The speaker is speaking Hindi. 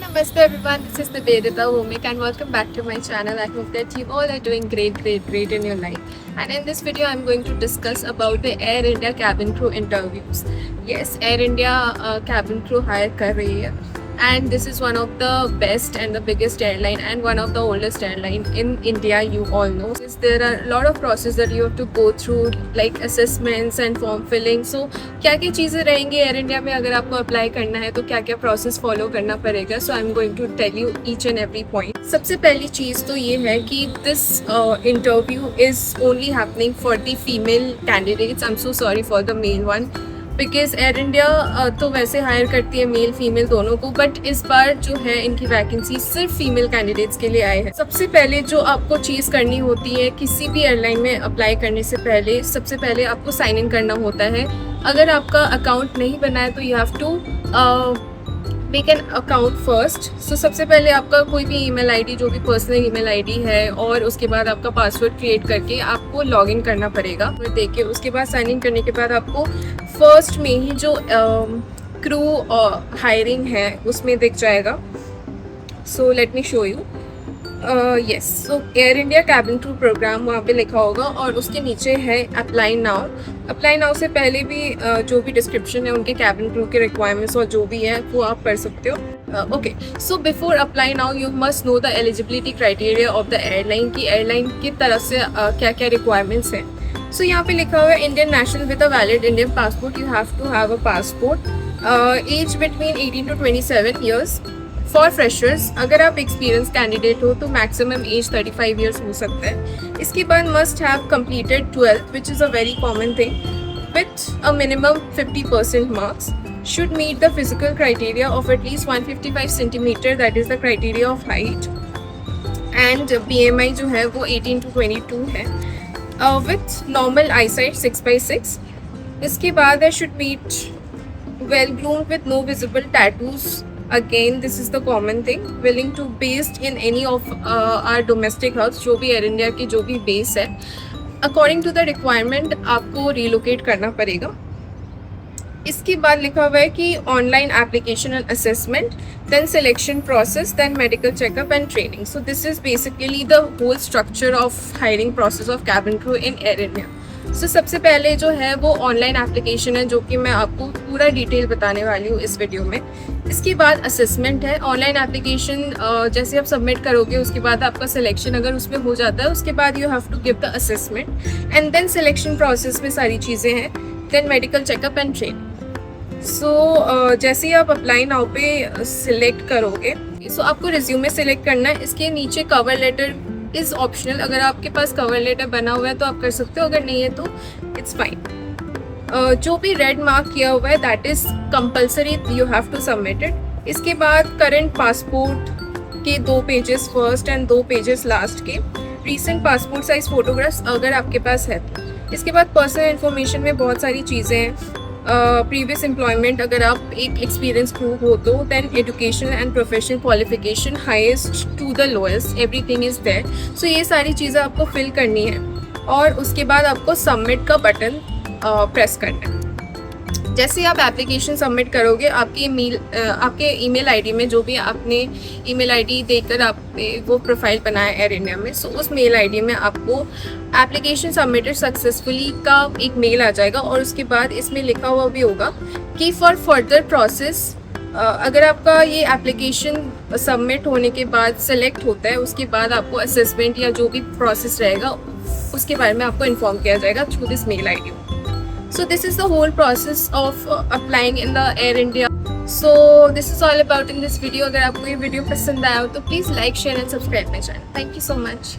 Namaste everyone, this is Nivedita Homik and welcome back to my channel. I hope that you all are doing great in your life. And in this video, I'm going to discuss about the Air India cabin crew interviews. Yes, Air India cabin crew hire कर रही है. And this is one of the best and the biggest airline and one of the oldest airline in India, you all know. There are a lot of process that you have to go through like assessments and form filling. So क्या क्या चीज़ें रहेंगी एयर इंडिया में अगर आपको अप्लाई करना है तो क्या क्या प्रोसेस फॉलो करना पड़ेगा. So I am going to tell you each and every point. सबसे पहली चीज़ तो ये है कि this interview is only happening for the female candidates. I am so sorry for the male one because Air India तो वैसे हायर करती है मेल फीमेल दोनों को, बट इस बार जो है इनकी वैकेंसी सिर्फ फीमेल कैंडिडेट्स के लिए आए हैं. सबसे पहले जो आपको चीज़ करनी होती है किसी भी एयरलाइन में अप्लाई करने से पहले, सबसे पहले आपको साइन इन करना होता है. अगर आपका अकाउंट नहीं बना है तो you have to make an account first. So सबसे पहले आपका कोई भी ईमेल आईडी जो भी पर्सनल ईमेल आईडी है और उसके बाद आपका पासवर्ड क्रिएट करके आपको लॉगिन करना पड़ेगा. फिर देखिए उसके बाद साइन इन करने के बाद आपको फर्स्ट में ही जो क्रू हायरिंग है उसमें दिख जाएगा. So let me show you. Yes, so Air India cabin crew programme वहाँ पे लिखा होगा और उसके नीचे है अप्लाई नाउ. अप्लाई नाउ से पहले भी जो भी डिस्क्रिप्शन है उनके कैबिन क्रू के रिक्वायरमेंट्स और जो भी है वो आप पढ़ सकते हो. Okay, so before apply now you must know the eligibility criteria of the airline की एयरलाइन की तरफ से क्या क्या रिक्वायरमेंट्स हैं. सो यहाँ पे लिखा हुआ है Indian national with a valid Indian passport. You have to have a passport. Age between 18 to 27 years. For freshers अगर आप एक्सपीरियंस कैंडिडेट हो तो मैक्सिमम एज 35 ईयर्स हो सकता है. इसके बाद must have completed 12th which is a very common thing with a minimum 50% marks. Should meet the physical criteria of at least 155 centimetre, that is the criteria of height. And BMI जो है वो 18 to 22 है विथ नॉर्मल आईसाइट 6/6. इसके बाद I should meet well groomed with no visible tattoos. Again, this is the common thing. Willing to based in any of our domestic hubs, जो भी एयर इंडिया की जो भी बेस है, अकॉर्डिंग टू द रिक्वायरमेंट आपको रिलोकेट करना पड़ेगा. इसके बाद लिखा हुआ है कि online application and assessment, then selection process, then medical checkup and training. So this is basically the whole structure of hiring process of cabin crew in Air India. So सबसे पहले जो है वो ऑनलाइन एप्लीकेशन है जो कि मैं आपको पूरा डिटेल बताने वाली हूँ इस वीडियो में. इसके बाद असेसमेंट है. ऑनलाइन एप्लीकेशन जैसे आप सबमिट करोगे उसके बाद आपका सिलेक्शन अगर उसमें हो जाता है उसके बाद you have to give the assessment and then selection process में सारी चीज़ें हैं. Then medical checkup and training. So जैसे ही आप अप्लाई नाउ पे सिलेक्ट करोगे सो आपको रिज्यूमे सिलेक्ट करना है. इसके नीचे कवर लेटर इज़ ऑप्शनल. अगर आपके पास कवर लेटर बना हुआ है तो आप कर सकते हो, अगर नहीं है तो इट्स फाइन. जो भी रेड मार्क किया हुआ है that is compulsory, you have to submit it. इसके बाद करंट पासपोर्ट के 2 pages first and 2 pages last के. रीसेंट पासपोर्ट साइज फोटोग्राफ्स अगर आपके पास है. इसके बाद पर्सनल इन्फॉर्मेशन में बहुत सारी चीज़ें हैं. प्रीवियस एम्प्लॉयमेंट अगर आप एक एक्सपीरियंस क्रू हो तो, then education and professional qualification highest to the lowest, everything is there. So ये सारी चीज़ें आपको फिल करनी है और उसके बाद आपको सबमिट का बटन प्रेस करना है. जैसे आप एप्लीकेशन सबमिट करोगे आपके ईमेल आईडी में जो भी आपने ईमेल आईडी देकर आपने वो प्रोफाइल बनाया एयर इंडिया में, सो उस मेल आईडी में आपको एप्लीकेशन सबमिटेड सक्सेसफुली का एक मेल आ जाएगा. और उसके बाद इसमें लिखा हुआ भी होगा कि फॉर फर्दर प्रोसेस अगर आपका ये एप्लीकेशन सबमिट होने के बाद सेलेक्ट होता है उसके बाद आपको असेसमेंट या जो भी प्रोसेस रहेगा उसके बारे में आपको इन्फॉर्म किया जाएगा through this mail ID. So this is the whole process of applying in the Air India. So this is all about in this video. अगर आपको ये वीडियो पसंद आया हो तो please like share and subscribe my channel. Thank you so much.